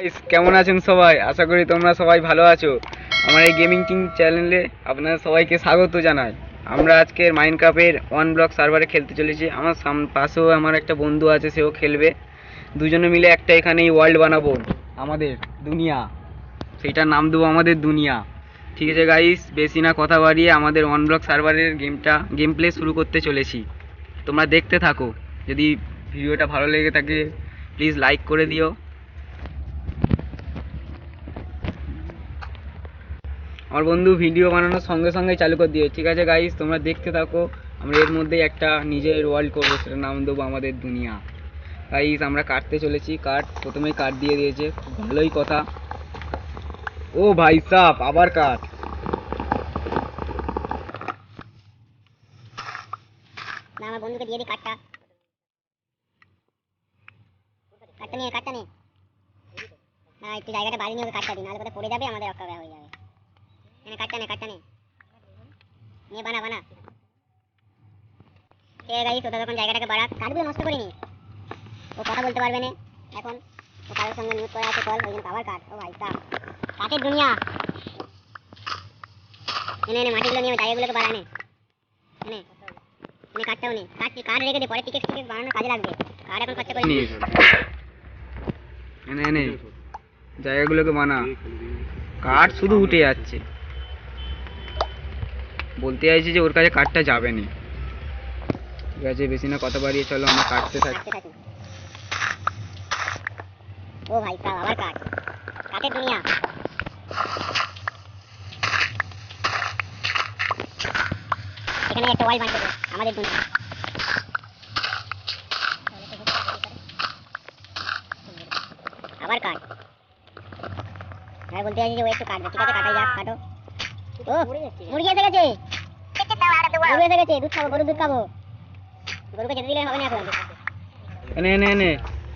Guys, কেমন আছেন সবাই? আশা করি তোমরা সবাই ভালো আছো। আমার এই গেমিং কিং চ্যানেলে আপনারা সবাইকে স্বাগত জানাই। আমরা আজকের মাইনক্রাফটের ওয়ান ব্লক সার্ভারে খেলতে চলেছি। আমার পাশেও আমার একটা বন্ধু আছে, সেও খেলবে। দুজনে মিলে একটা এখানেই ওয়ার্ল্ড বানাবো, আমাদের দুনিয়া। সেইটার নাম দেবো আমাদের দুনিয়া। ঠিক আছে গাইস, বেশি না কথা বাড়িয়ে আমাদের ওয়ান ব্লক সার্ভারের গেম প্লে শুরু করতে চলেছি। তোমরা দেখতে থাকো। যদি ভিডিওটা ভালো লেগে থাকে প্লিজ লাইক করে দিও। আমার বন্ধু ভিডিও বানানোর সঙ্গে সঙ্গে চালু করে দিয়ে, ঠিক আছে গাইস, তোমরা দেখতে থাকো। আমরা এর মধ্যেই একটা নিজের ওয়ার্ল্ড করবো, সেটার নাম দেবো আমাদের দুনিয়া। গাইস, আমরা কাটতে চলেছি। প্রথমেই কাট দিয়ে দিয়েছে, খুব ভালোই কথা। ও ভাই সাপ, আবার কাট। না, আমার বন্ধুকে দিয়ে দিই কাঠটা। কাঠটা নিয়ে না, একটু জায়গাটা বাড়ি নিয়ে ওকে কাঠটা দিই, নাহলে কোথায় পড়ে যাবে, আমাদের অক্কা হয়ে যাবে। এনে কাঠটা নে নিয়ে বানা। ঠিক আছে গাইস, ওটা তখন জায়গাটাকে বাড়া, কাঠগুলো নষ্ট করিনি। ও কথা বলতে পারবে না এখন, ও কারোর সঙ্গে মিউট করা আছে কল, ওই জন্য আবার কাঠ। ও ভাই সাহ, কাঠের দুনিয়া। এনে মাটিগুলো নিয়ে জায়গাগুলোকে বাড়া। এনে কাঠটাও নে, কাঠ রেখে দে, পরে টিকেট বানানোর কাজে লাগবে। কাঠ এখন খরচা করিনি। এনে জায়গাগুলোকে বানা। কাঠ শুধু উঠে যাচ্ছে। বলতে চাইছি যে ওর কাছে কাঠটা যাবে না। ঠিক আছে, বেশি না কথা বাড়িয়ে চলো আমরা কাটতে থাকি। ও ভাই সাহ, আবার কাঠের দুনিয়া। এখানে একটা ওয়াল বানিয়ে দেবো, আমাদের দুনিয়া। আবার কাট। আমি বলতে চাইছি যে ও একটু কাটবে, ঠিক আছে, কাটাই যাক, কাটো। ও মুরগি এসে গেছে, দুধ খাবো, গরুর দুধ খাবো। গরুকে যেতে দিলে হবে না এখন। এনে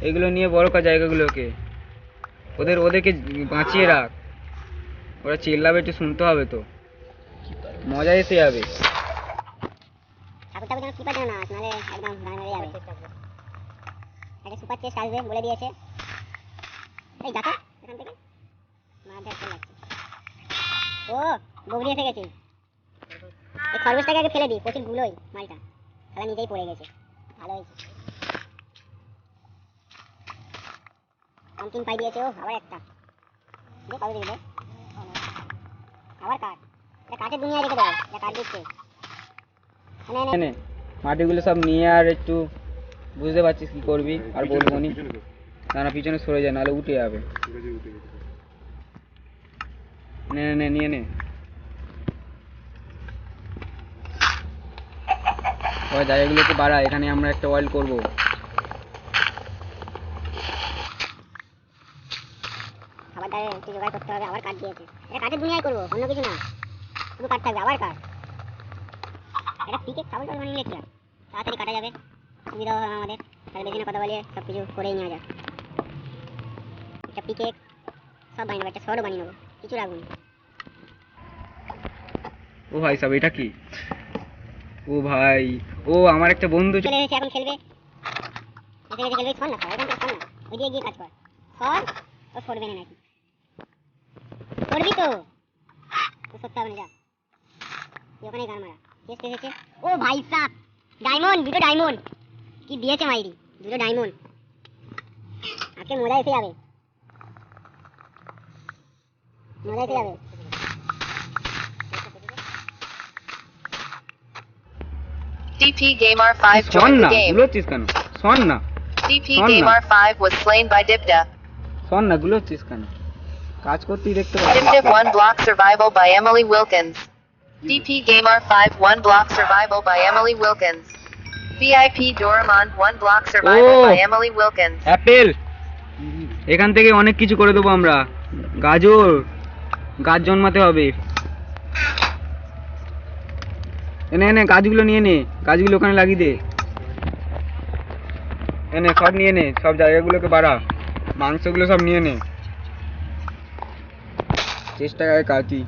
এগুলো নিয়ে বড় কাজ, জায়গাগুলোকে ওদেরকে বাঁচিয়ে রাখ। ওরা চিল্লাবে, একটু শুনতে হবে তো, মজা এসে যাবে। ঠাকুর যেন সুপার যেন না, নাহলে একদম গান মেরে যাবে। একটা সুপার চেস্ট আসবে বলে দিয়েছে। এই যাতো এখান থেকে, মার ধার চলে যাচ্ছে। ও বগরি এসে গেছে। এই খরগোশটাকে আগে ফেলে দিই, প্রচুর গুলোই মালটা, তাহলে নিজেই পড়ে গেছে। ভালো হয়েছে, পাম্পকিন পাই দিয়েছে। ও আবার একটা দে, কবে দিবে? আবার কাঠ। এটা কাঠের দুনিয়ায় রেখে দেবো, এটা কাঠ দিচ্ছে। এনে মাটিগুলো সব নিয়ে, আর একটু বুঝতে পারছিস কি করবি, আর বলবো নি। না পিছনে সরে যায়, নাহলে উঠে যাবে। নিয়ে নে। ওই জায়গাগুলোকে বাড়া, এখানে আমরা একটা ওয়ার্ল্ড করবো। আবার তাহলে একটু জোগাড় করতে হবে, আবার কাঠ দিয়েছে। এটা কাঠের দুনিয়ায় করবো, অন্য কিছু না, শুধু কাঠ থাকবে, আবার কাঠ। এটা পিকে খাবার টাল বানিয়ে নিয়েছিলাম, তাড়াতাড়ি কাটা যাবে, সুবিধা হবে আমাদের। তাহলে বেশি না কথা বলে সব কিছু করেই নেওয়া যাক। একটা পিকে সব বানিয়ে নেবো, একটা শর্টও বানিয়ে নেবো, কিছু রাখবো না। ও ভাই সব এটা কি? ও ভাই, ও আমার একটা বন্ধু চলে এসেছে, এখন খেলবে। এসে গেছে, খেলবে। শোন না, এখান থেকে শোন না, ওই দিয়ে গিয়ে কাজ কর। শোন, ও সরবে না নাকি? করবি তো সরতে হবে না, যা তুই ওখানে গান মারা। চেষ্টা এসেছে। ও ভাই সাহ, ডায়মন্ড, দুটো ডায়মন্ড কি দিয়েছে মাইরি, দুটো ডায়মন্ড। আজকে মজা এসে যাবে, মজা এসে যাবে। DP Gamer 5 শোন joined না, the game. গুলোচ্ছিস কেন? শোন না, DP Gamer 5 was slain by Dibda. শোন না, গুলোচ্ছিস কেন? কাজ করতেই দেখতে পাচ্ছিস। Dibdib 1 block survival by Emily Wilkins. DP Gamer 5 1 block survival by Emily Wilkins. VIP Doraemon 1 block survival by Emily Wilkins. Apple, এখান থেকে অনেক কিছু করে দেবো আমরা। গাছ জন্মাতে হবে। এনে গাছগুলো নিয়ে নে, গাছগুলো ওখানে লাগিয়ে দে। এনে সব নিয়ে নে, সব জায়গাগুলোকে বাড়া, মাংসগুলো সব নিয়ে নে। চেষ্টা করে কাটি।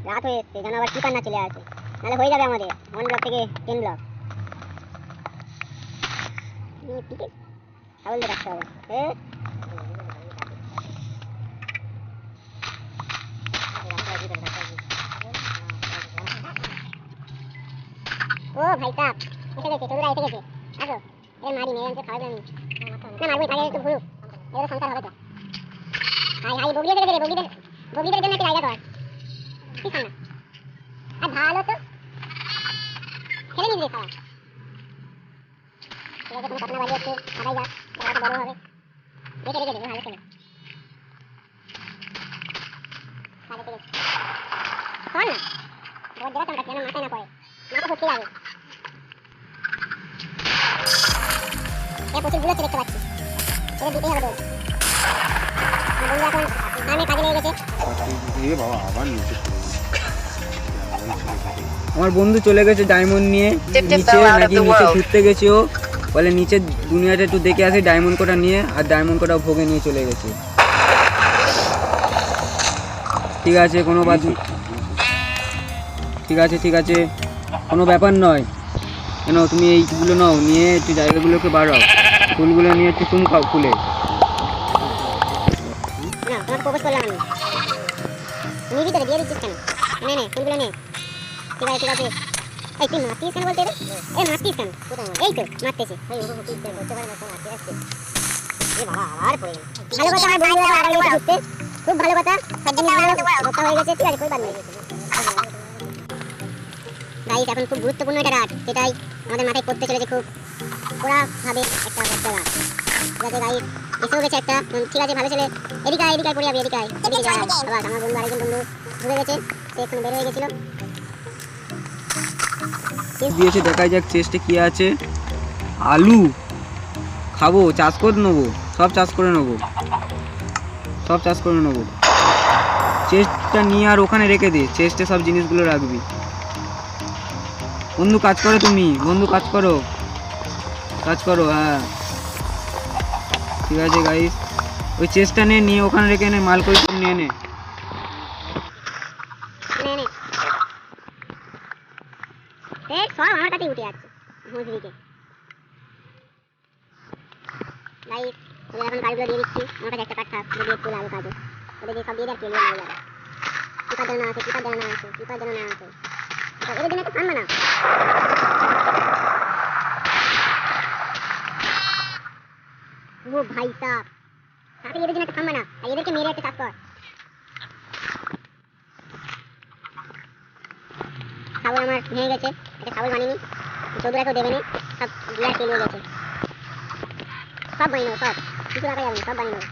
রাত হয়ে এসছে, যেন আবার কিপার না চলে আসে, নাহলে হয়ে যাবে আমাদের 1 ব্লক থেকে 10 ব্লক। ছাগল দিয়ে রাখতে হবে। ও ভাই সাপ এসে গেছে, চোদরা এসে গেছে। আসো এ মারি মেরে আনতে খাওয়াবে আমি না মারবো আগে একটু ঘুরুক, এবার সংসার হবে তো। হাই হাই বগিয়ে গেছে রে, বগিদের জন্য একটা জায়গা কর ঠিক না। আর ভালো তো খেলে নিবি খাওয়া ঠিক আছে। তুমি কখনো বাড়ি একটু আগাই যা, জায়গাটা বড় হবে। দেখে দেখে দেখে ভালো খেলে ভালো খেলে কর না বহুত জায়গা তোমার কেন মাথায় না পড়ে, মাথা ফুটকে যাবে। এ প্রচুর গুলো দেখতে পাচ্ছি, এটা দিতেই হবে তো। আমার বন্ধু এখন ফার্মে কাজে লেগে গেছে। আমার বন্ধু চলে গেছে ডায়মন্ড নিয়ে Dip dip নিচে, fell out of নাকি the নিচে world. ঘুরতে গেছে ও, বলে নিচে দুনিয়াটা একটু দেখে আসে ডায়মন্ড কোটা নিয়ে, আর ডায়মন্ড কোটা ভোগে নিয়ে চলে গেছে। ঠিক আছে কোনো ঠিক আছে কোনো ব্যাপার নয়। কেন তুমি এইগুলো নাও, নিয়ে একটু জায়গাগুলোকে বাড়াও, ফুলগুলো নিয়ে একটু চুম খাও ফুলে। না তোমাকে প্রপোজ করলাম আমি, নিবি তো দিয়ে দিচ্ছিস কেন? নে নে ফুলগুলো নে। ঠিক আছে ঠিক আছে। এই তুই মারতিস কেন বলতে রে? এ মারতিস কেন? এই তো মারতেছে। ভালো কথা, আমার বন্ধু আবার আগাই ঘুরতে, খুব ভালো কথা। সব জিনিসগুলো কথা হয়ে গেছে, ঠিক আছে কই বাদ নেই। গাইস এখন খুব গুরুত্বপূর্ণ একটা রাত, সেটাই আমাদের মাথায় পড়তে চলেছে খুব ওরা ভাবে একটা বড় রাত। ঠিক আছে গাইস এসেও গেছে একটা, ঠিক আছে ভালো ছেলে। এদিকে আয় পড়ে যাবে, এদিকে যা। আবার আমার বন্ধু আরেকজন বন্ধু ঢুকে গেছে, সে এখন বের হয়ে গেছিল। দিয়েছে দেখা যাক চেস্টে কি আছে। আলু খাবো, চাষ করে নেবো, সব চাষ করে নেবো। চেস্টটা নিয়ে আর ওখানে রেখে দে, চেস্টে সব জিনিসগুলো রাখবি। বন্ধু কাজ করো, কাজ করো হ্যাঁ ঠিক আছে গাইস। ওই চেস্টটা নিয়ে ওখানে রেখে নে, মাল করে সব নিয়ে নে। নে নে এ সব আমার কাছেই উঠে যাচ্ছে হুজরিকে। গাইস ওদের এখন কাজগুলো দিয়ে দিচ্ছি, আমার কাছে একটা কাঠ থাক দিয়ে একটু লাগো কাজে, ওদের দিয়ে সব দিয়ে দেয় কেলিয়ে নিয়ে যাবে। কিপার যেন না আসে এদের জন্য একটা ফান বানাও। ও ভাই সাপ তাকে এদের জন্য একটা ফান বানা, আর এদেরকে মেরে একটা চাষ কর। ছাগল আমার ভেঙে গেছে, একটা ছাগল বানিয়ে নি, চৌধুরাকেও দেবে নি, সব বিয়ার কেলিয়ে গেছে। সব বানিয়ে নেবো, সব কিছু রাখা যাবে না, সব বানিয়ে নেবো।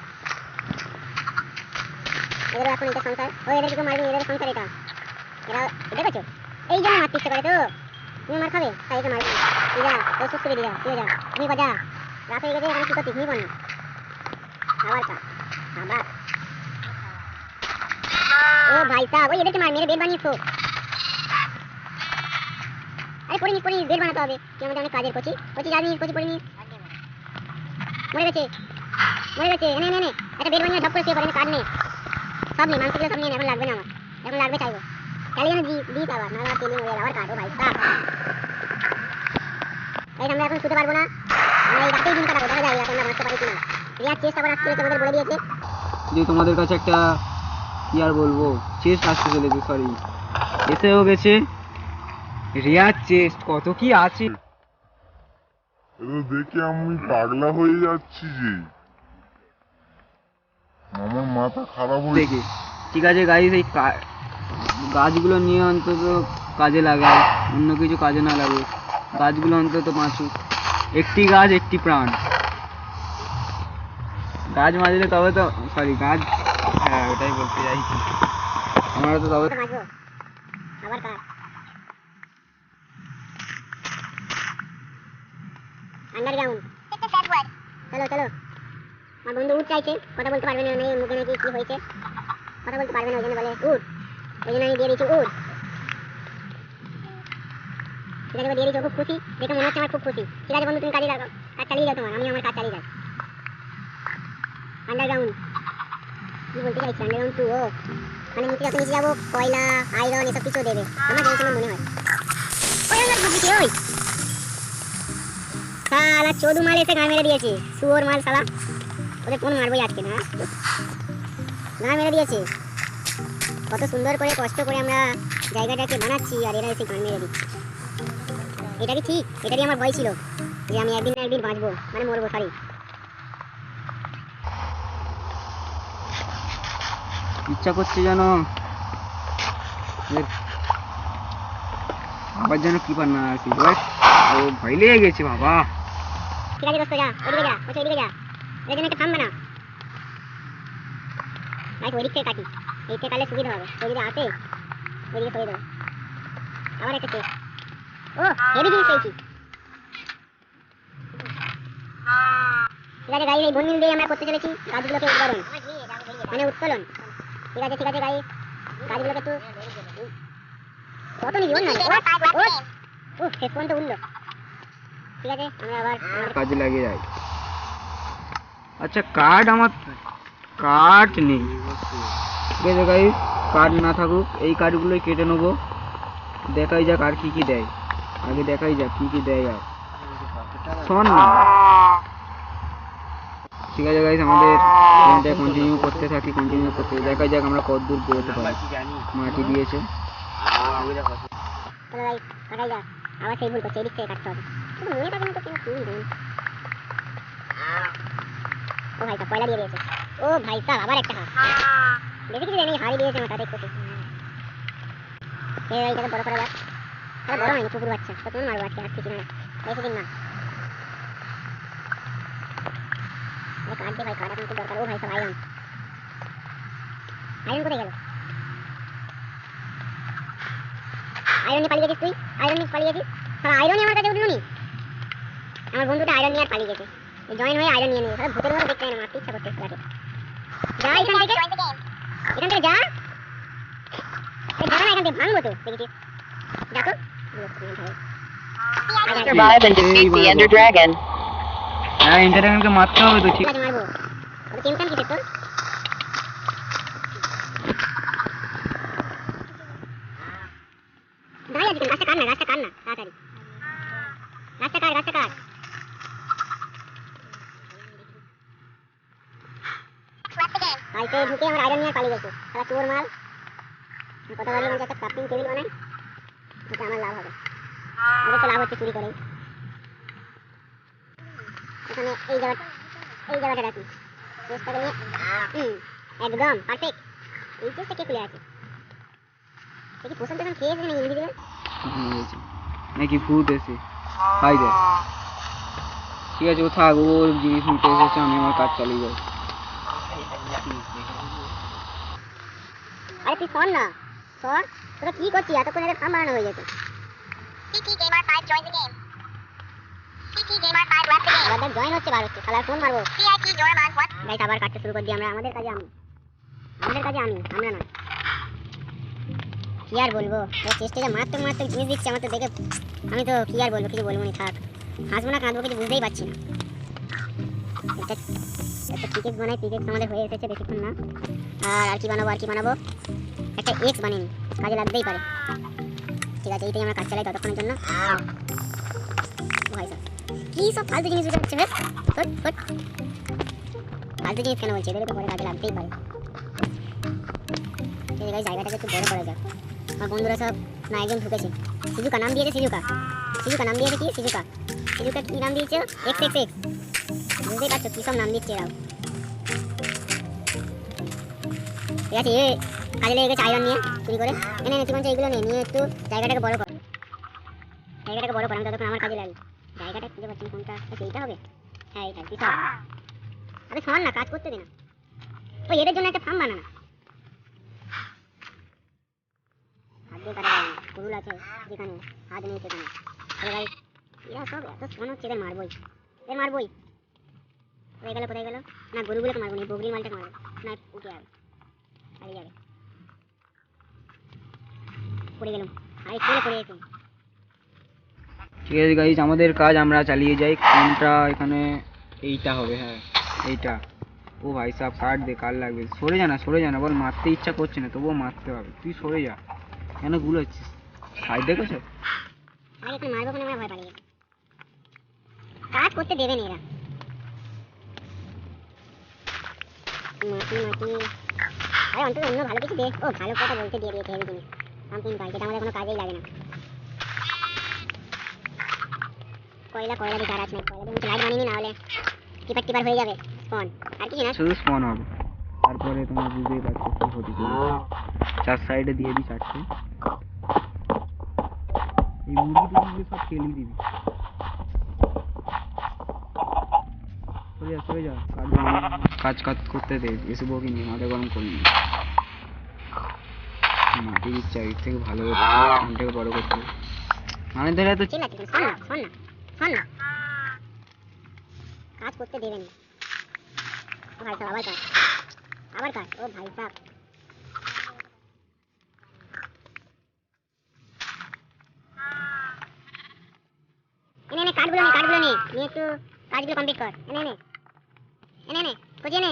এদেরও এখন এটা সংসার, ও এদেরকে কেউ মারবি, এদের সংসার এটা। এরা দেখেছো এই জন্য মারতে ইচ্ছে করে তো, তুমি মার খাবে তাই একে মারবি। তুই যা তোর সুস্থ বেরিয়ে যা তুমি যা রাত হয়ে গেছে, এখানে কি করছিস তুমি বল না। আবার কা আবার ও ভাই সাহেব ওই এদেরকে মার, মেরে বেড বানিয়েছো। আরে পড়িনি বেড বানাতে হবে, কি আমাদের অনেক কাজের কচি যাবি পড়িনি মরে গেছে নে একটা বেড বানিয়ে ঢপ করে শুয়ে পড়ে, কাট নে সব নেই, মাংসগুলো সব নিয়ে এখন লাগবে না আমার, এখন লাগবে চাইবো তাহলে যেন দিস আবার না তেলি মরে আবার কাটো ভাই সাপ। এই আমরা এখন শুতে পারবো না, আমরা এই রাতেই দিন কাটাবো, দেখা যায় রাতে আমরা বাঁচতে পারি কিনা। রিয়ার চেষ্টা আবার আসতে আমাদের বলে দিয়েছে যে তোমাদের কাছে একটা কি আর বলবো, চেস্ট আসতে চলেছে, সরি এসেও গেছে রিয়ার চেস্ট। কত কি আছে দেখে আমি পাগলা হয়ে যাচ্ছি যে, আমার মাথা খারাপ হয়ে দেখে। ঠিক আছে গাইস এই গাছগুলো নিয়ে অন্তত কাজে লাগায়, অন্য কিছু কাজে না লাগে, গাছগুলো অন্তত বাঁচুক। একটি গাছ একটি প্রাণ, গাছ মাজলে তবে তো, সরি গাছ, হ্যাঁ ওটাই বলতে চাইছি, আমরা তো তবে বাঁচবো আবার কাট আন্ডারগ্রাউন্ড। চলো আমার বন্ধু উঠ চাইছে, কথা বলতে পারবে না, মুখে নাকি কি হয়েছে, কথা বলতে পারবে না, ওই জন্য বলে উঠ, ওই জন্য আমি দিয়ে দিচ্ছি উঠ। ঠিক আছে দিয়ে দিচ্ছি, খুব খুশি দেখে মনে হচ্ছে আমার খুব খুশি। ঠিক আছে বন্ধু তুমি কাজ চালিয়ে যাও তোমার, আমি আমার কাজ চালিয়ে যাই। আন্ডারগ্রাউন্ড কি বলতে চাইছি, আন্ডারগ্রাউন্ড 2 ও মানে নিচে যখন নিচে যাবো কয়লা আয়রন এসব কিছু দেবে, আমার যেন সময় মনে হয়। ওই আমার বুঝছি ওই শালা চোদু মাল এসে গাঁ মেরে দিয়েছে, শুয়োর মাল শালা, ওদের কোন মারবই আজকে না, গাঁ মেরে দিয়েছে। কত সুন্দর করে কষ্ট করে আমরা জায়গাটাকে বানাচ্ছি আর এরা এসে গান মেরে দিচ্ছে। এটা কি ঠিক? এটারই আমার ভয় ছিল যে আমি একদিন না একদিন বাঁচবো, মানে মরবো, সরি। ইচ্ছা করছে যেন আবার যেন কিপার না আসি। ও ভয় লেগে গেছে বাবা। ঠিক আছে দোস্ত, যা ওইদিকে যা, বলছে ওইদিকে যা, এর জন্য একটা থামবে না ভাই, ওই দিক থেকে কাটি, এই থেকে কাটলে সুবিধা হবে। ওই যদি আসে ওইদিকে সরিয়ে দেবো। আবার একটা চেক, ও হেভি জিনিস পেয়েছি। ঠিক আছে গাইস, এই বন্যিল দিয়ে আমরা করতে চলেছি গাছগুলোকে উৎপাদন, মানে উত্তোলন। ঠিক আছে ঠিক আছে গাইস, গাছগুলোকে একটু কত নিবি ওর নয়, ও শেষ পর্যন্ত উঠলো। ঠিক আছে, আমরা আবার কাজে লাগিয়ে যাই। আচ্ছা কার্ড, আমার কার্ড নেই। ঠিক আছে গাইস, কার্ড না থাকুক, এই কার্ডগুলোই কেটে নেবো। দেখাই যাক আর কি কি দেয়, আগে দেখাই যাক কি কি দেয়। আর শোন না, ঠিক আছে গাইস, আমাদের গেমটা কন্টিনিউ করতে থাকি, কন্টিনিউ করতে দেখা যাক আমরা কত দূর বেরোতে পারি। মাটি দিয়েছে। চলো গাইস, কাটাই যা। আবার সেই ভুল করছে, এদিক থেকে কাটতে হবে। কিন্তু মনে থাকে না তো কেন ভুল দেন। ও ভাই সাহেব পয়লা দিয়ে দিয়েছে। ও ভাই সাহেব আবার একটা হাত, বেশি কিছু জানি, হারিয়ে দিয়েছে আমার, তাতে খুশি। এই এইটাকে বড় করা যাক। আরে বড় হয়নি, কুকুর বাচ্চা, তো তুমি মারবো আজকে, আর কিছু না, বেশি দিন না। কাট দে ভাই, কাট এখন খুব দরকার। ও ভাই সাহেব আয়রন, আয়রন কোথায় গেল? আয়রন নিয়ে পালিয়ে গেছিস তুই, আয়রন নিয়ে পালিয়ে গেছিস। সারা আয়রনই আমার কাছে উঠলো নি। আমার বন্ধুটা আয়রন নিয়ে আর পালিয়ে গেছে, জয়েন হয়ে আয়রন নিয়ে নিয়ে। সারা ভূতের মতো দেখতে হয় না, মারতে ইচ্ছা করতে তাকে। যা এখান থেকে, এখান থেকে যা। এই যা না, এখান থেকে ভাঙবো তো, দেখেছিস? দেখো Survive and defeat the Ender Dragon. হ্যাঁ, ইন্টারনেটকে মারতে হবে তো। ঠিক ঠিক আছে, মারবো। ওটা টেনশন কিসের তোর? দাঁড়িয়ে আছিস কেন? গাছটা কাট না, গাছটা কাট না তাড়াতাড়ি, গাছটা কাট, গাছটা কাট। বাড়িতে ঢুকে আমার আয়রন নিয়ে পালিয়ে গেছে, সারা চোর মাল। কথা বলি মানে একটা ক্রাফটিং টেবিল বানাই, এটা আমার লাভ হবে। আমাদের তো লাভ হচ্ছে চুরি করে। এখানে এই জায়গাটা রাখি, চেষ্টাকে নিয়ে একদম পারফেক্ট। এই চেষ্টা কে খুলে আছে? এ কি পোষণ টোষণ খেয়েছে নাকি ইনভিজিবল? নাকি ভূত এসে খাই দেয়। ঠিক আছে, ও থাক, ও জিনিস নিতে এসেছে, আমি আমার কাজ চালিয়ে যাই। আরে তুই শোন না, শোন, তোরা কি করছিস? এতক্ষণ এদের ফার্ম বানানো হয়ে গেছে। আবার দেখ জয়েন হচ্ছে, বার হচ্ছে, শালা ফোন মারবো। গাইস আবার কাটতে শুরু করে দিই আমরা। আমাদের কাজে আমি, আমরা না। কি আর বলবো, ও চেষ্টাটা মারাত্মক জিনিস দিচ্ছে আমার তো দেখে। আমি তো কি আর বলবো, কিছু বলবো না, থাক। হাসবো না কাঁদবো কিছু বুঝতেই পারছি না। একটা পিকেক্স বানাই, পিকেক্স আমাদের হয়ে এসেছে বেশিক্ষণ না। আর কি বানাবো, একটা এক্স বানিয়ে নিই, কাজে লাগতেই পারে। ঠিক আছে, এইটাই আমরা কাজ চালাই ততক্ষণের জন্য। ভাই কি সব ফালতু জিনিস হচ্ছে বেশ, ফালতু জিনিস কেন বলছি? এদের তো পরে কাজে লাগতেই পারে। এই জায়গাটাকে একটু বড় করা যাক। আমার বন্ধুরা সব না, একজন ঢুকেছে, সিজুকা নাম দিয়েছে, সিজুকা নাম দিয়েছে কি? সিজুকা কি নাম দিয়েছে? এক্স। বুঝতেই পারছো কি সব নাম দিচ্ছে এরাও। ঠিক আছে, কাজে লেগে গেছে আয়রন নিয়ে চুরি করে। এনে কি বলছে, এইগুলো নিয়ে একটু জায়গাটাকে বড় কর। আমি ততক্ষণ আমার কাজে লাগি। জায়গাটা খুঁজে পাচ্ছি কোনটা, এইটা হবে? হ্যাঁ এইটা দিতে হবে। আরে শোন না, কাজ করতে দে না। ওই এদের জন্য একটা ফার্ম বানানা। হাত দিয়ে কাটা যাবে না, কুরুল আছে যেখানে, হাত নেই সেখানে। আরে ভাই এরা সব এত শোন হচ্ছে, এদের মারবই। কোথায় গেল? না, গরুগুলোকে মারবো না, বগরির মালটাকে মারবো। না, উঠে যাবে, পালিয়ে যাবে। পড়ে গেলাম, আরে পড়ে গেছে। ঠিক আছে গাইজ, আমাদের কাজ আমরা চালিয়ে যাই। কোনটা এখানে? এইটা হবে, হ্যাঁ এইটা। ও ভাই সাহেব কাট দে, কার লাগবে? সরে যা না, বল মারতে ইচ্ছা করছে না, তবুও মারতে হবে। তুই সরে যা, কেন গুলোচ্ছিস? সাইড দেখেছো? আরে এখানে মারবো কেন? আমরা ভয় পালিয়ে গেছি, কাজ করতে দেবে না এরা। মাটি আরে অন্তত অন্য ভালো কিছু দে। ও ভালো কথা বলতে দিয়ে দিয়েছে হেভি জিনিস, সামথিং গাইজ, এটা আমাদের কোনো কাজেই লাগে না। কয়লা দিয়ে গাছ নেই, কয়লা দিয়ে লাইট বানিয়ে নি, না হলে টিপার হয়ে যাবে স্পন, আর কিছু না। শুধু স্পন হবে। তারপরে তোমরা বুঝতেই পারছো কি হতে চলেছে। চার সাইডে দিয়ে দিই চারটে। এই মুরগি সব ফেলি দিবি। সরে যা কাজ করতে দে, এসে বকি নিয়ে মাথা গরম করবি না। মাটি দিচ্ছে এর থেকে ভালো থেকে বড় করতে হবে। মানে ধরে তো চিল্লাচ্ছিস কেন? শোন না কাজ করতে দেবেন না। ও ভাই সাহেব আবার কাজ ও ভাই সাহেব। এনে কাঠগুলো নে নিয়ে একটু কাজগুলো কমপ্লিট কর। এনে খুঁজে নে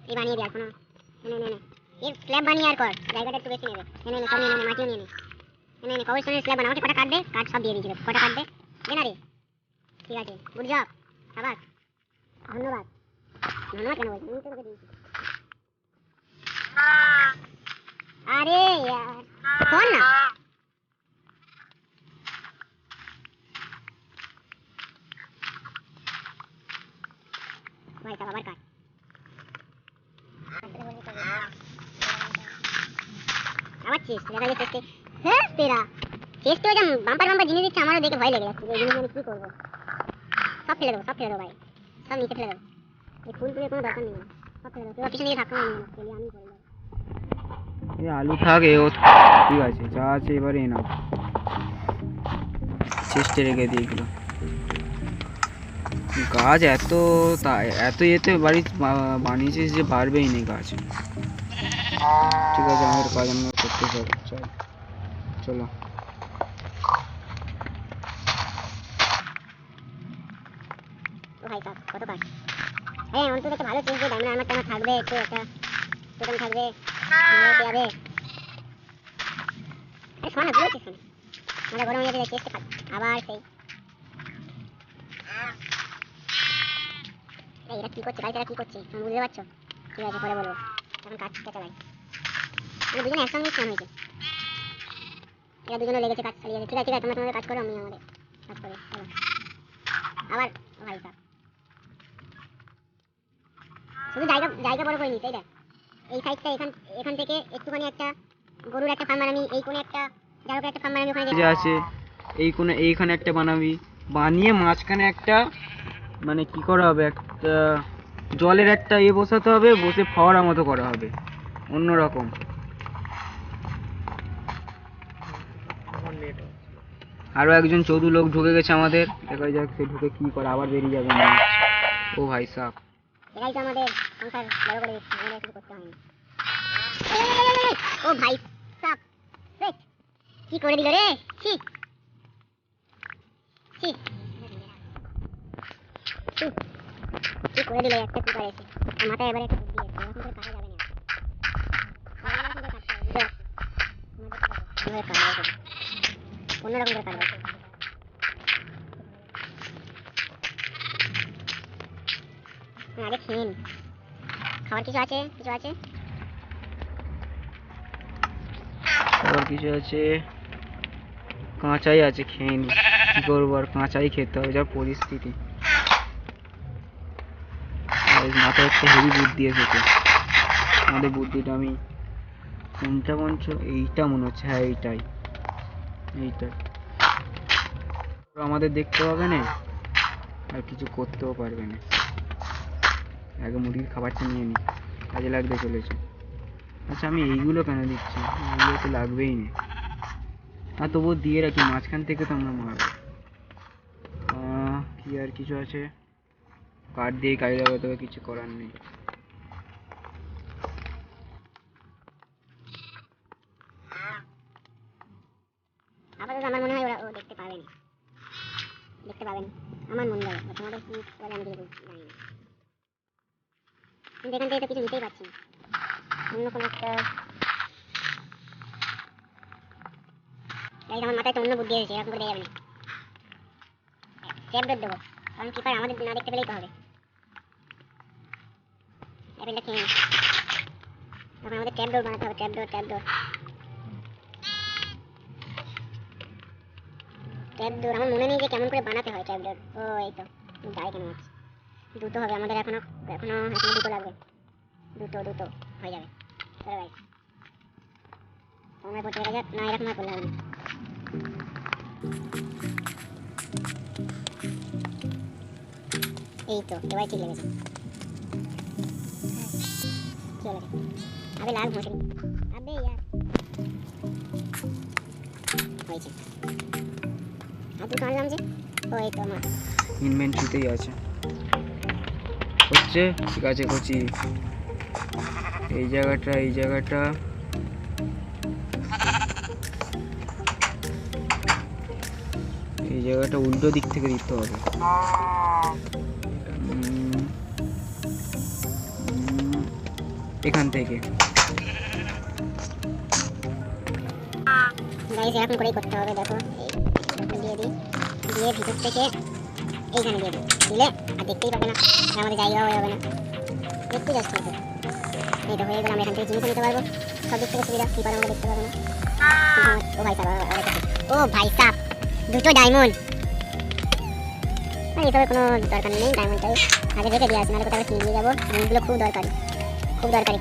এই বানিয়ে দে এখনো। এনে এর স্ল্যাব বানিয়ে আর কর, জায়গাটা একটু বেশি নেবে। সব নিয়ে নে, মাটিও নিয়ে নে। কবলস্টোনের স্ল্যাব বানাও, কটা কাট দে, কাট সব দিয়ে দিয়েছি, কটা কাট দে না রে। ঠিক আছে, গুড জব, আবার ধন্যবাদ কেন বলছি, আমি তোকে দিয়েছি। আরে यार শোন না, ভাই সাহেব আবার কাট। আবার চেস্ট দেখা যায়, চেস্টে হ্যাঁ তেরা চেস্টে ওই যে বাম্পার জিনিস দিচ্ছে, আমারও দেখে ভয় লেগে যাচ্ছে যে এই জিনিস আমি কি করবো। সব ফেলে দেবো ভাই, সব নিচে ফেলে দেবো। এই ফুল তুলে কোনো দরকার নেই, সব ফেলে দেবো। পিছনে গিয়ে থাকতে হবে না, আমি করে দেবো। এই আলু থাক এও ঠিক আছে, যা আছে এবারে এ নাও, চেষ্টা রেখে দিয়ে এগুলো। গাছ এত এতে বাড়ি বানিয়েছিস যে বাড়বেই নেই গাছ। ঠিক আছে, আমাদের কাজ আমরা করতে পারি, চলো। ও ভাই সাহেব কত কাজ। হ্যাঁ অন্তত একটা ভালো চেঞ্জ দিয়ে ডায়মন্ড আর্মার টামার থাকবে, একটু একটা টোটেম থাকবে, যাবে। আরে শোন না, বুঝেছিস শোন, আমরা গরম হয়ে যাবে, চেষ্টা খাই আবার সেই। এরা কি করছে, গাড়িটা কি করছে তুমি বুঝতে পারছো? ঠিক আছে পরে বলবো, এখন কাজটা চালাই। আমরা দুজনে একসঙ্গে ফোন হয়েছে, এরা দুজনে লেগেছে কাজ চালিয়ে। ঠিক আছে তোমরা তোমাদের কাজ করো, আমি আমাদের কাজ করি। চলো আবার ভাই সাহেব শুধু জায়গা বড় করে নিস। এই দেখ এই সাইডটা, এখান থেকে একটুখানি একটা গরুর একটা ফার্ম বানাবি, এই কোণে একটা জায়গায় একটা ফার্ম বানাবি, ওখানে যে আছে এইখানে একটা বানাবি, বানিয়ে মাঝখানে একটা মানে কি করা হবে, একটা জলের একটা বসাতে হবে, বসে ফোয়ারা মতো করা হবে অন্যরকম। আরো একজন চৌধু লোক ঢুকে গেছে আমাদের, দেখা যাক সে ঢুকে কি করে, আবার বেরিয়ে যাবে না। ও ভাই সাহেব এরাই তো আমাদের সংসার বড় করে দিচ্ছে, আমাদের কিছু করতে হয়নি। ও ভাই সাহেব কি করে দিল রে, ছি ছি কি করে দিল একটা কুকার এসে। মাথায় এবারে একটা বুদ্ধি এসে, এরকম করে কাটা যাবে না। অন্যরকম করে কাটবো। আগে খেয়ে নি, খাবার কিছু আছে আবার কিছু আছে, কাঁচাই আছে, খেয়ে নি, কি করবো আর, কাঁচাই খেতে হবে যা পরিস্থিতি। মাথায় একটা হেভি বুদ্ধি এসেছে, আমাদের বুদ্ধিটা আমি কোনটা বলছো, এইটা মনে হচ্ছে, হ্যাঁ এইটাই আমাদের দেখতে পাবে না আর কিছু করতেও পারবে না। আগে মুরগির খাবারটা নিয়ে নি, কাজে লাগতে চলেছে। আচ্ছা আমি এইগুলো কেন দিচ্ছি, এইগুলো তো লাগবেই না, আর তবুও দিয়ে রাখি, মাঝখান থেকে তো আমরা মারবো। কি আর কিছু আছে, কাঠ দিয়ে কাজে লাগাতে হবে, কিছু করার নেই। আপাতত আমার মনে হয় ওরা দেখতে পাবে না, আমার মনে হয়। তোমাদের কি বলে আমি কিছু জানি না, কিন্তু এখান থেকে তো কিছু নিতেই পারছি না। অন্য কোনো একটা আমার মাথায় তো অন্য বুদ্ধি এসেছে, এরকম করে দেওয়া যাবে না। ট্যাব দেবো, কারণ কিপার আমাদের না দেখতে পেলেই তো হবে। অ্যাপেলটা খেয়ে নি, তখন আমাদের ট্যাব ডোর বানাতে হবে, ট্যাব ডোর। ট্র্যাপডোর আমার মনে নেই যে কেমন করে বানাতে হয় ট্র্যাপডোর। ও এই তো যাই কেন হচ্ছে দুটো হবে আমাদের এখনো দুটো লাগবে দুটো হয়ে যাবে। চলো ভাই তোমরা করতে গেলে না এরকম আর করলে হবে না। এই তো এবার ঠিক লেগেছে কি হলো আবে লাগ মশারি আবে ইয়ার হয়েছে আর দুটো আনলাম যে ও এই তো আমার ইনভেন্টরিতেই আছে হচ্ছে ঠিক আছে করছি এই জায়গাটা উল্টো দিক থেকে দিতে হবে এখান থেকে গাইস এরকম করেই করতে হবে। দেখো এই দিয়ে দিই দিয়ে ভিতর থেকে এইখানে দিয়ে দিই দিলে আর দেখতেই পাবে না আর আমাদের জায়গা হয়ে যাবে না একটু জাস্ট হয়েছে এই তো হয়ে গেলে আমরা এখান থেকে জিনিস নিতে পারবো সব দিক থেকে সুবিধা কি করে আমরা দেখতে পাবো না। ও ভাই সাহেব ও ভাই সাহেব দুটো ডায়মন্ড আর এসবের কোনো দরকার নেই ডায়মন্ডটাই আগে রেখে দিয়ে আসি নাহলে কোথাও কিনে নিয়ে যাবো জিনিসগুলো খুব দরকারি খুব দরকারি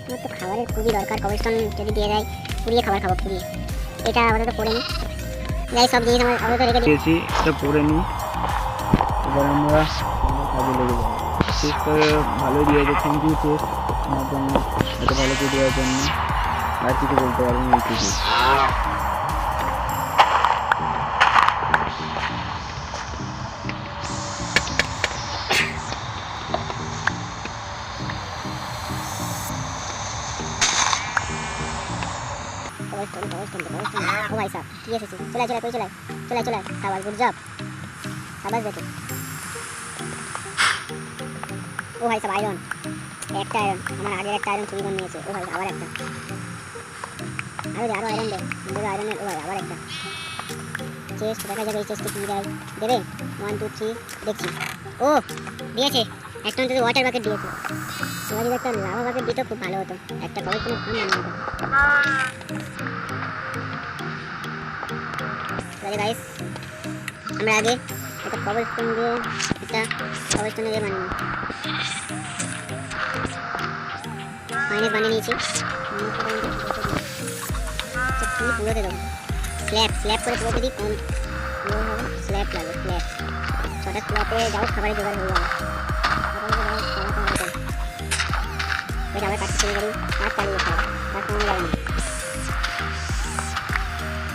আমার তো খাবারের খুবই দরকার কবলস্টোন যদি দিয়ে দেয় পুড়িয়ে খাবার খাবো পুড়িয়ে এটা আপাতত পড়ে নি যাই সব জিনিস আমার আপাতত রেখে দিয়েছি এটা পরে নিই এবার আমরা কাজে লেগে যাবো শেষ করে ভালোই দিয়েছে থ্যাংক ইউ শেষ আমার জন্য এত ভালো করে দেওয়ার জন্য আর কিছু বলতে পারবো না কিছু ও ভাই সাহেব কি এসেছি চলে সাবাস গুড জব সাবাস দেখে ও ভাই সাহেব আয়রন একটা আয়রন আমার আগের একটা আয়রন চুরি করে নিয়েছে ও ভাই আবার একটা আরো আয়রন দেবে আয়রনের ও ভাই আবার একটা চেস্ট দেখা যাবে এই চেস্টে কি দেয় দেবে 1 2 3 দেখছি ও দিয়েছে একটা অন্তত ওয়াটার বাকেট দিয়েছে এবার যদি একটা লাভা বাকেট দিত খুব ভালো হতো একটা কবে কোনো ফোন বানিয়ে হতো গাইস আমরা আগে একটা কবলস্টোন দিয়ে মাইনাস বানিয়ে নিয়েছি পুরোতে দেবো স্ল্যাব করে পুরোতে দিই কম স্ল্যাব লাগবে ছটা স্ল্যাবে যাও খাবারের জোগাড় হয়ে যাবে আবার কাজ শুরু করি কাজ চালিয়ে খাই তার সময় যাবে না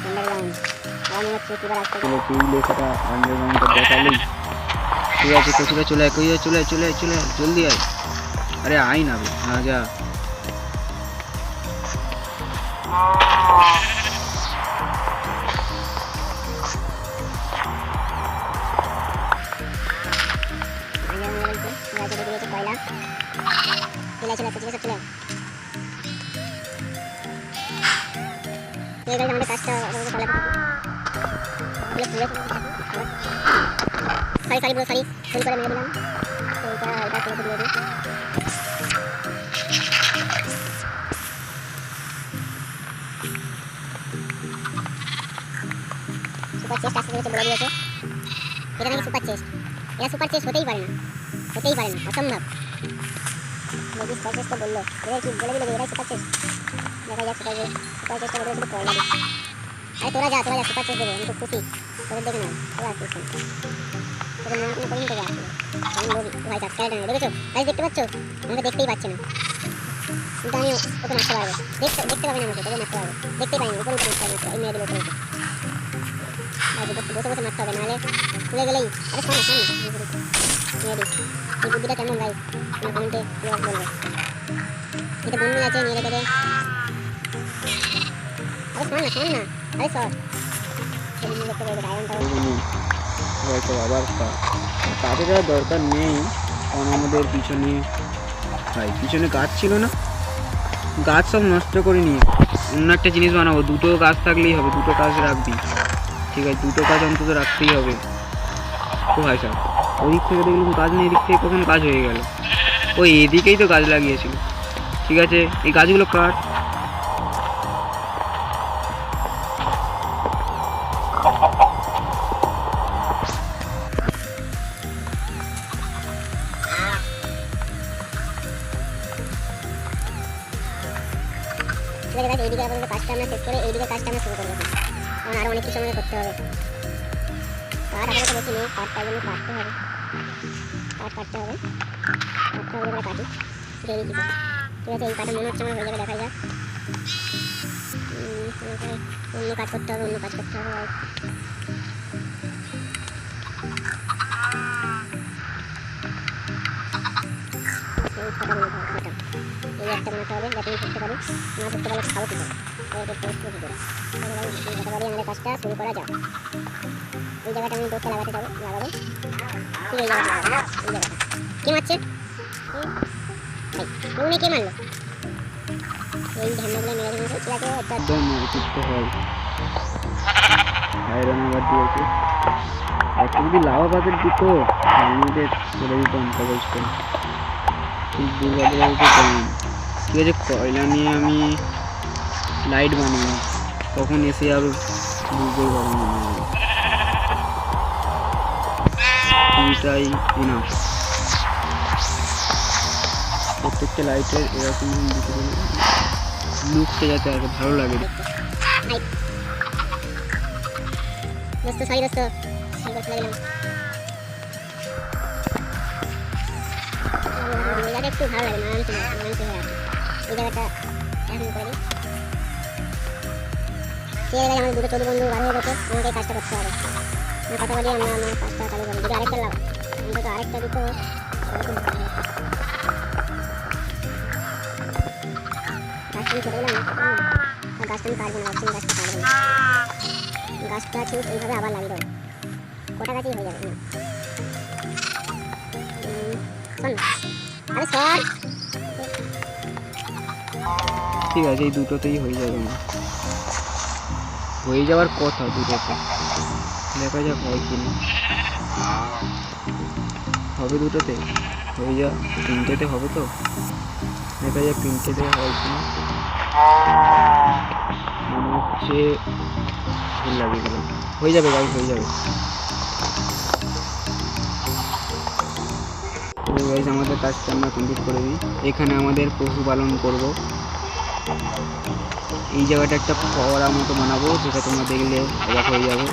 আন্ডারগ্রাউন্ড আমার মনে হচ্ছে কিবার আসতে সেটা আন্ডারগ্রাউন্ডটা দেখালেই ঠিক আছে কচুরা চলে জলদি আয় আরে আই না যা আমাদের কাজটা সরি ব্রো ভুল করে মেরে দিলাম এটা তুলে দিয়ে দিই সুপার চেস্ট আসতে চলেছে বলে দিয়েছে এটা নাকি সুপার চেস্ট এটা সুপার চেস্ট হতেই পারে না অসম্ভব যদি সুপার চেস্ট বললো এবার কি বলে দিলে এটাই সুপার চেস্ট দেখা যাক সুপার চেস্ট বলে শুধু পয়লা দিই আরে তোরা যা সুপার চেস্ট দেবে আমি খুব খুশি তোদের দেখে নাও তোরা আসিস তোদের মনে কোনো করিনি তোকে আসলে আমি লোভি ভাই সাহেব খেলাটা নেই দেখেছো গাইস দেখতে পাচ্ছ আমাকে দেখতেই পাচ্ছে না কিন্তু আমি ওকে মারতে পারবো দেখতে পাবে না আমাকে তোকে মারতে পারবো দেখতেই পাইনি উপরে মারতে পারবো এই মেয়ে দিল উপরে বসে মারতে হবে নাহলে খুলে গেলেই আরে শোন না মেয়ে দিস এই বুদ্ধিটা কেমন গাইস তোমার কমেন্টে বলবে এটা বন্ধু আছে নিয়ে রেখে দে আরে শোন না আরে সর আবার কাজে যাওয়ার দরকার নেই কারণ আমাদের পিছনে গাছ ছিল না গাছ সব নষ্ট করে নিয়ে অন্য একটা জিনিস বানাবো দুটো গাছ থাকলেই হবে দুটো গাছ রাখবি ঠিক আছে দুটো গাছ অন্তত রাখতেই হবে তো ভাই সাহেব ওদিক থেকে দেখলাম গাছ নেই এদিক থেকে কখন কাজ হয়ে গেল ওই এদিকেই তো গাছ লাগিয়েছিল ঠিক আছে এই গাছগুলো কাট ঠিক আছে গাইস, এইদিকে আপাতত কাজটা আমরা শেষ করে এইদিকে কাজটা আমরা শুরু করবো, কারণ আরো অনেক কিছু আমাদের করতে হবে। কাঠ আপাতত বেশি নেই, কাঠটার জন্য কাটতে হবে, কাটতে হবে বলে কাটি দেরি কিছু। ঠিক আছে, এই কাঠে মনে হচ্ছে আমার হয়ে যাবে, দেখা যাক। অন্য কাজ করতে হবে, অন্য কাজ করতে হবে। এই একটা বানাতে হবে যাতে আমি করতে পারি, না করতে পারলে খাবো কি করে, আমাদের কাজটা শুরু করা যাক। এই জায়গাটা আমি দোষটা লাগাবো। ঠিক এই জায়গাটা লাগাবো, এই জায়গাটা কে মারছে? উনি কে মারলো? এই ঝান্ডাগুলো মেরে দিয়েছে। ঠিক আছে, একদম মারপিট হয়, আয়রন আবার দিয়েছে। একটা যদি লাভা পাতের দিত আমাদের চলে দিতাম কাগজটা, ঠিক দুর্গাপুরে কম। ঠিক আছে, কয়লা নিয়ে আমি লাইট বানাবো, তখন এসে আর বুঝতেই পারবো না। এটাই এনাফ, প্রত্যেকটা লাইটের এরকম লুকটা যাতে আরো ভালো লাগে। দোস্ত সরি দোস্ত, সরি করতে লাগলাম। এই জায়গাটা একটু ভালো লাগে, মানানসই হয়ে আছে। এই জায়গাটা এখন করে দিই। ঠিক আছে, আমাদের দুটো চোদ্দ বন্ধু বার হয়ে গেছে, আমাকে এই কাজটা করতে হবে। আমি কথা বলি, আমরা আমার কাজটা চালু করি। যদি আরেকটা লাভ অন্তত আরেকটা দিত সেরকম ভালো হতো। গাছটা চলে গেলাম, গাছটা আমি কাটবো না, গাছটা কাটবো না, গাছটা ঠিক এইভাবে আবার লাগিয়ে দেবো, কটা গাছই হয়ে যাবে না। শোন আরে সর, ঠিক আছে, এই দুটোতেই হয়ে যাবে না, হয়ে যাওয়ার কথা দুটোতে, দেখা যাক হয় কি না। হবে দুটোতে, হয়ে যা, তিনটেতে হবে তো, দেখা যাক তিনটেতে হয় কি না। মনে হচ্ছে ভুল লাগে গেল, হয়ে যাবে গাইস, হয়ে যাবে। গাইস, আমাদের কাজটা আমরা কমপ্লিট করে দিই। এখানে আমাদের পশুপালন করব, এই জায়গাটা একটা ফোয়ারা মতো বানাবো, যেটা তোমরা দেখলে অবাক হয়ে যাবে।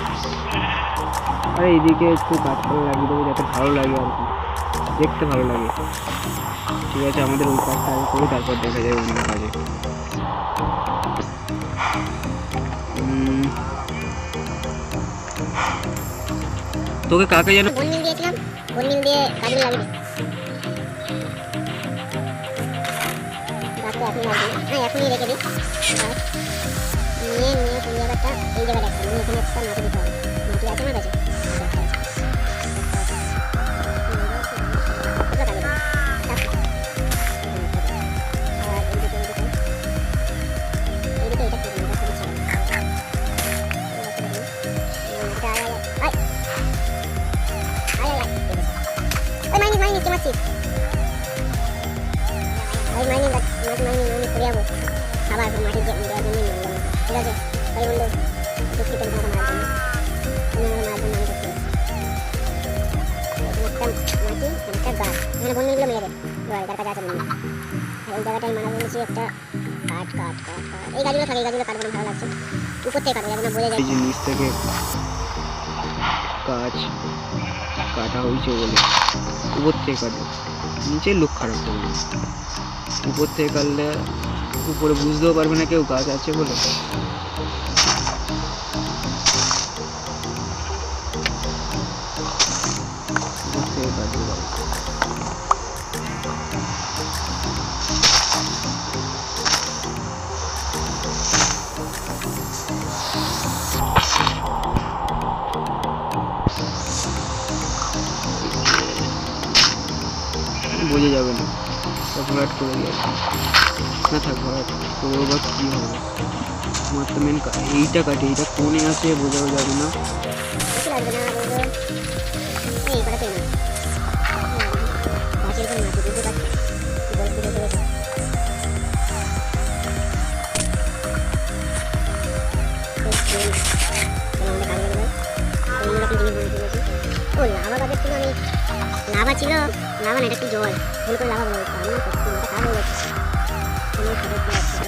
আর এইদিকে একটু গাছপালা লাগিয়ে দেবো যাতে ভালো লাগে আর কি, দেখতে ভালো লাগে। ঠিক আছে, আমাদের ওই কাজটা আগে করে তারপর দেখা যাবে অন্য কাজে। তোকে কাকে যেন বন্ডিল দিয়েছিলাম, বন্ডিল দিয়ে গাছগুলো লাগিয়ে দিই। গাছটা এখন লাগবে না, হ্যাঁ এখনই রেখে দিই। গাছ নিয়ে কোন জায়গাটা, এই জায়গাটা একটা মানে এখানে একটা মাটি দিতে হবে। মাটি আছে আমার কাছে, আবার মাটি দেওয়ার জন্য ঠিক আছে। তাই বললো দুঃখিত তোমাকে মারার জন্য, তুমি আমাকে মারার জন্য আমি করছি একটা মাটি, একটা গাছ, এখানে বন্যগুলো মেরে দেয় যার কাছে আছে বন্যা। এই জায়গাটা আমি মারা বলেছি একটা কাঠ। এই গাছগুলো থাকে, এই গাছগুলো কাটবো না, ভালো লাগছে। উপর থেকে কাটবো যাতে না বোঝা যায়। এই জিনিস থেকে গাছ কাটা হয়েছে বলে উপর থেকে কাটবো, নিচে লোক খারাপ করবে। উপর থেকে কাটলে উপরে বুঝতেও পারবে না কেউ গাছ আছে বলে। উপর থেকে কাটবো গাছ। বোঝা যাবে না, ভরাট করে যাবে না, থাক ভরাট করেও বা কী হবে। আমার তো মেন এইটা কাটে, এইটা কোণে আছে বোঝাও যাবে না। বেশি লাগবে না, বলবো এই কটাতে না গাছের উপর মাটি বুঝতে পারছি বরফ দিকে চলে যায়। ও লাভা গাছের ছিল, আমি লাভা ছিল, লাভা না এটা একটু জল, ভুল করে লাভা বলে দিচ্ছি। আমি না সত্যি মাথা খারাপ হয়ে যাচ্ছে।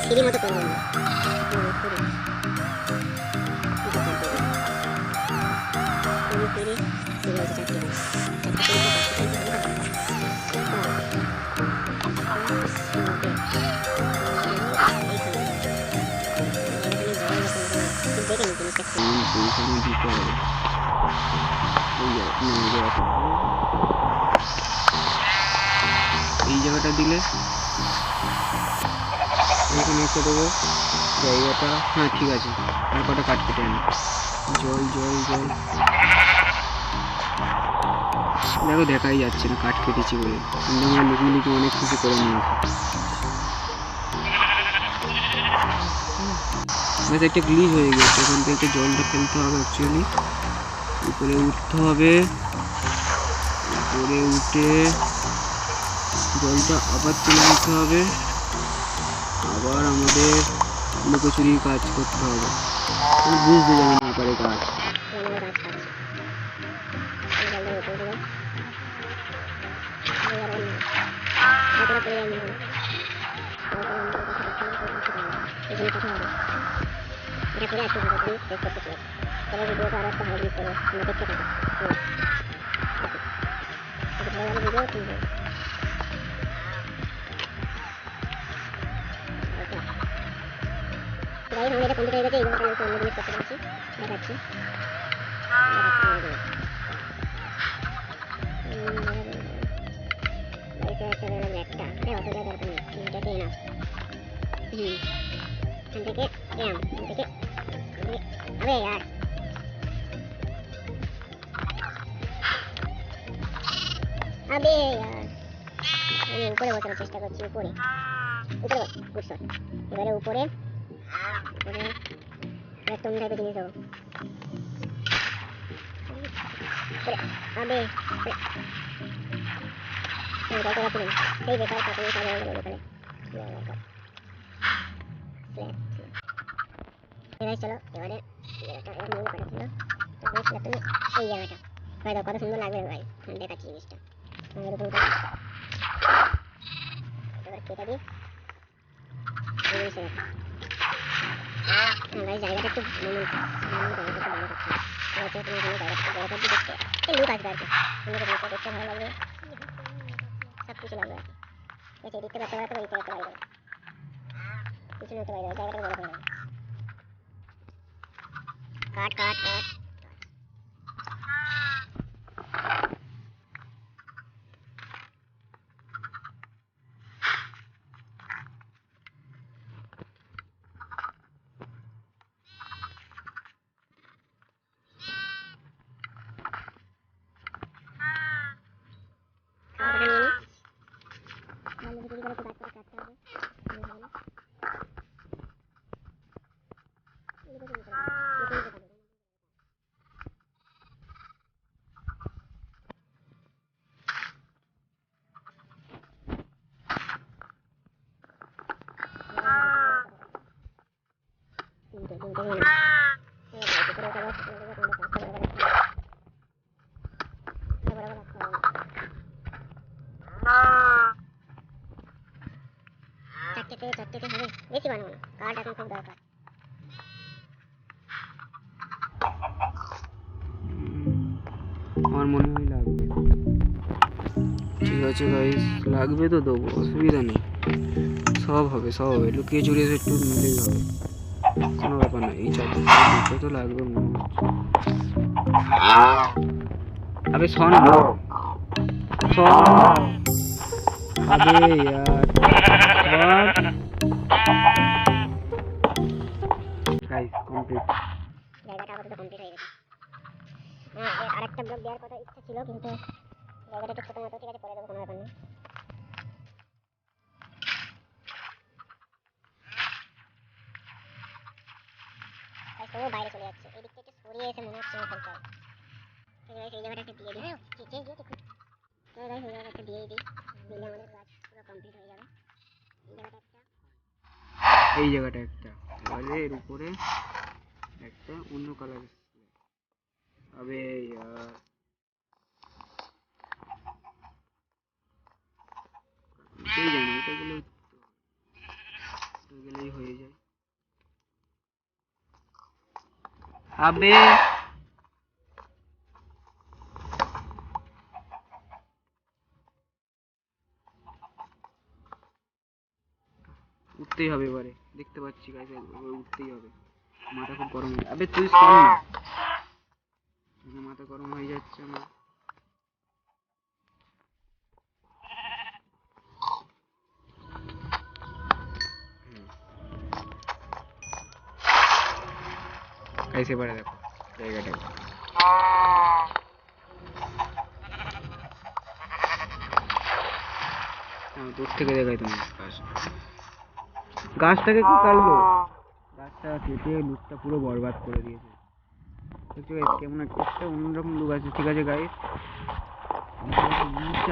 সিঁড়ি মতো করবেন না সিঁড়ি সিঁড়ি হয়েছে দেখে নি জিনিসটা দিতে হবে এই জায়গাটা দিলে এখানে একটা দেবো জায়গাটা। হ্যাঁ ঠিক আছে, আর কটা কাঠ কেটে আনি। জল জল জল, দেখো দেখাই যাচ্ছে না কাঠ কেটেছি বলে, কিন্তু আমরা লিখে অনেক কিছু করে নিয়েছি। ব্যাস একটা গ্লিচ হয়ে গেছে, এখান থেকে জলটা ফেলতে হবে অ্যাকচুয়ালি, উপরে উঠতে হবে, উপরে উঠে জলটা আবার তুলে নিতে হবে, আবার আমাদের লুকোচুরির কাজ করতে হবে। বুঝতে যাবে না পারে কাজ। এটা করে আসতে হবে, প্লিজ চেক করতে চাই। তবে ভিডিওটা আরো একটা হাইলাইট করে আমরা দেখতে থাকি। এটা ভালো লাগে ভিডিও কিন্তু গাইস আমাদের এটা কমপ্লিট হয়ে গেছে। এই জায়গাটা আমি অন্য জিনিস করতে পারছি, দেখাচ্ছি। এটা একটা বেলা একটা অত জায়গা দরকার নেই, এটাতে না। এখান থেকে এখান থেকে अबे यार अबे यार আমি উপরে বসার চেষ্টা করছি, উপরে উপরে গুড শট। এবারে উপরে উপরে একদম টাইপের জিনিস দেবো উপরে। আবে এই দেখো রাখুন, সেই বেকার কাছে কাজ হয়ে গেল ওখানে। এবারে চলো এবারে এটা এর মূল কথা ছিল তারপরে ছিল তুমি এই জায়গাটা ভাই দেখো কত সুন্দর লাগবে ভাই, দেখাচ্ছি জিনিসটা এরকম করে এবার কেটে দিই এই জিনিসটা দেখো। ভাই জায়গাটা একটু জায়গাটা একটু ভালো করছি, ঠিক আছে? তুমি এখানে জায়গাটা একটু বড় করে দেখতে এই লুক আসবে আর কি, সুন্দর জিনিসটা দেখতে ভালো লাগবে, সব কিছু লাগবে আর কি। ঠিক আছে, এদিকটা দেখতে পারবে, এদিকটা দেখতে পারবে, কিছু দেখতে পারবে, জায়গাটা বড় করে দেবে। काट काट काट চারটেতে হবে, বেশি বানাবো না, কাঠ এখন খুব দরকার। আমার মনে হয় লাগবে, ঠিক আছে গাইস, লাগবে তো দেবো, অসুবিধা নেই, সব হবে সব হবে, লুকিয়ে চুরিয়ে একটু নিলেই হবে, কোনো ব্যাপার না। এই চারটে তো লাগবে মনে হচ্ছে। আবে শোন আবে यार গাইস কমপ্লিট, জায়গাটা আপাতত কমপ্লিট হয়ে গেছে। হ্যাঁ আরেকটা ব্লক দেওয়ার কথা ইচ্ছা ছিল কিন্তু জায়গাটা একটু ছোট মতো, ঠিক আছে পরে দেবো, কোনো ব্যাপার নেই। ও বাইরে চলে যাচ্ছে, এই দিকটা একটু সরিয়ে এসে মনে হচ্ছে ফেলতে হবে। ঠিক আছে এই জায়গাটা একটা দিয়ে দিই, ঠিক আছে এই জায়গাটা একটা দিয়ে দিই, দিলে আমাদের কাজ পুরো কমপ্লিট হয়ে যাবে। এই জায়গাটা একটা, এবারে এর উপরে একটা অন্য কালার। আবে यार এই জানি এটা গুলো তাড়াতাড়ি হয়ে যায়। আবে উঠতেই হবে এবারে, দেখতে পাচ্ছি গাইস, উঠতেই হবে। মাথা খুব গরম হয়ে, আবে তুই শোন না, মাথা গরম হয়ে যাচ্ছে না। গাইস এবারে দেখো জায়গাটা, দূর থেকে দেখাই তুমি গাছটাকে কি কাটলো, গাছটা কেটে লুকটা পুরো বরবাদ করে দিয়েছে। দেখছো গাইস কেমন একটা অন্যরকম লুক আছে। ঠিক আছে গাইস,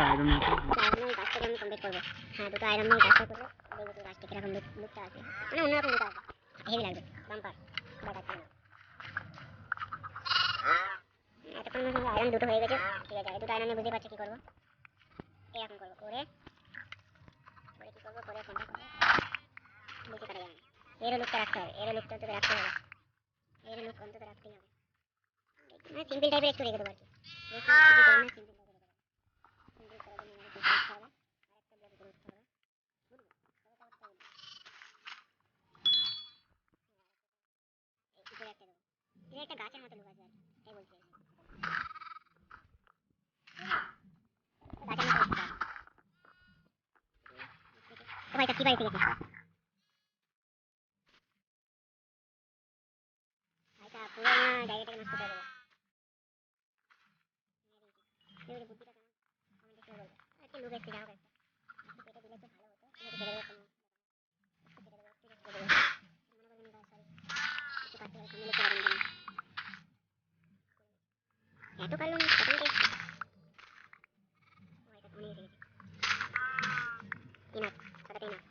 আয়রন আছে, আয়রন গাছটাকে আমি কমপ্লিট করবো। হ্যাঁ, দুটো আয়রন নিয়ে গাছটা করবো, দেখবো গাছটা কিরকম লুকটা আছে, মানে অন্যরকম লুক আছে, হেভি লাগবে। বাম্পার দেখাচ্ছি না। এতক্ষণ মধ্যে আয়রন দুটো হয়ে গেছে। ঠিক আছে, এই দুটো আয়রন নিয়ে বুঝতে পারছো কি করবো, এরকম করবো, করে কি করবো, করে কোনটা করবো বেশি করা যাবে না। এরও লুকটা রাখতে হবে, এরও লুকটা অন্তত রাখতে হবে, এরও লুক অন্তত রাখতেই হবে। মানে সিম্পল টাইপের একটু রেখে দেবো আর কি, বেশি কিছু করবো না, সিম্পল টাইপের রেখে দেবো। সিম্পল করার জন্য আমাকে কিছু করতে হবে, আরেকটা ব্লক করে উঠতে হবে, বুঝলি? উপরে একটা দেবো, এটা একটা গাছের মতো লুক আছে আর কি, তাই বলছি আর কি। গাছের মতো উঠতে হবে। ও ভাই, এটা কি বাড়ি থেকে ভাইটা পুরো না জায়গাটাকে নষ্ট করে দেবো। এবারে বুদ্ধিটা কেমন কমেন্টে করে বলবে, একটু লুক একটু যাও একটা একটু কেটে দিলে একটু ভালো হতো, কিন্তু কেটে দেবো কোনো একটু কেটে দেবো, একটু কেটে দেবো, মনে করবেন না সরি, একটু কাটতে হবে, সামনে লিখতে পারবেন না, এত কাটলো না কত কেটে এটা মনে গেছে ইনাফ, কাটাতে ইনাফ।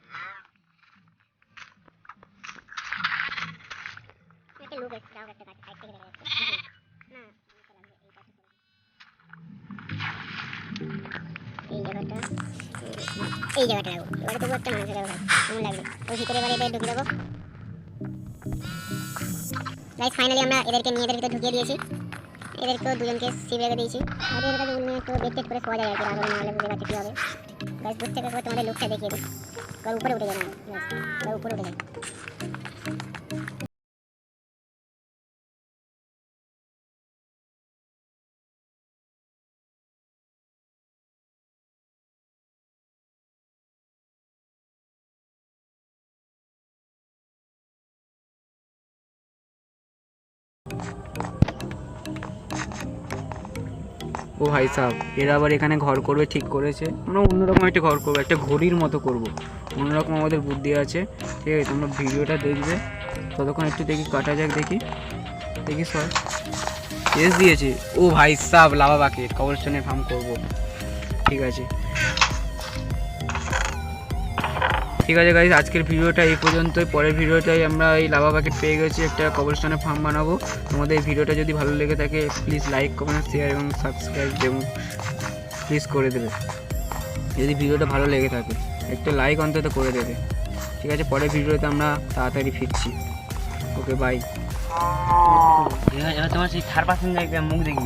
একটা লুক একটু যাও একটা কাট সাইড থেকে দেখা যাচ্ছে না, সমস্যা লাগবে এই পাশে করে এই জায়গাটা, এই জায়গাটা রাখবো। এবারে তবু একটা মানুষের জায়গা কেমন লাগবে, ওই ভিতরে এবারে এদের ঢুকিয়ে দেবো। গাইস ফাইনালি আমরা এদেরকে নিয়ে এদের ভিতরে ঢুকিয়ে দিয়েছি, এদেরকেও দুজনকে সিভ রেখে দিয়েছি। আর এদের কাছে একটু দেখতে করে শোয়া যায় আর কি, রাখলে না হলে বুঝতে পারছি কী হবে। গাইস বুঝতে পারবো, তোমাদের লুকটা দেখিয়ে দিই, এবার উপরে উঠে যাবে না, এবার উপরে উঠে যাবে। ও ভাই সাহেব, এরা আবার এখানে ঘর করবে, ঠিক করেছে। আমরা অন্যরকম একটা ঘর করবো, একটা ঘড়ির মতো করব, অন্যরকম আমাদের বুদ্ধি আছে। ঠিক আছে, তোমরা ভিডিওটা দেখবে, ততক্ষণ একটু দেখি কাটা যাক, দেখি দেখি সব শেষ দিয়েছে। ও ভাই সাহেব, লাভা বাকেট কবরস্টোনের ফার্ম করব। ঠিক আছে ঠিক আছে গাইস, আজকের ভিডিওটা এই পর্যন্তই। পরের ভিডিওটাই আমরা এই লাভা বাকেট পেয়ে গেছি, একটা কবরস্টোনের ফার্ম বানাবো। তোমাদের এই ভিডিওটা যদি ভালো লেগে থাকে প্লিজ লাইক কমেন্ট শেয়ার এবং সাবস্ক্রাইব এবং প্লিজ করে দেবে। যদি ভিডিওটা ভালো লেগে থাকে একটা লাইক অন্তত করে দেবে। ঠিক আছে, পরের ভিডিওতে আমরা তাড়াতাড়ি ফিরছি। Okay bye. এবার তোমার সেই থার্ড পার্সন মুখ দেখি।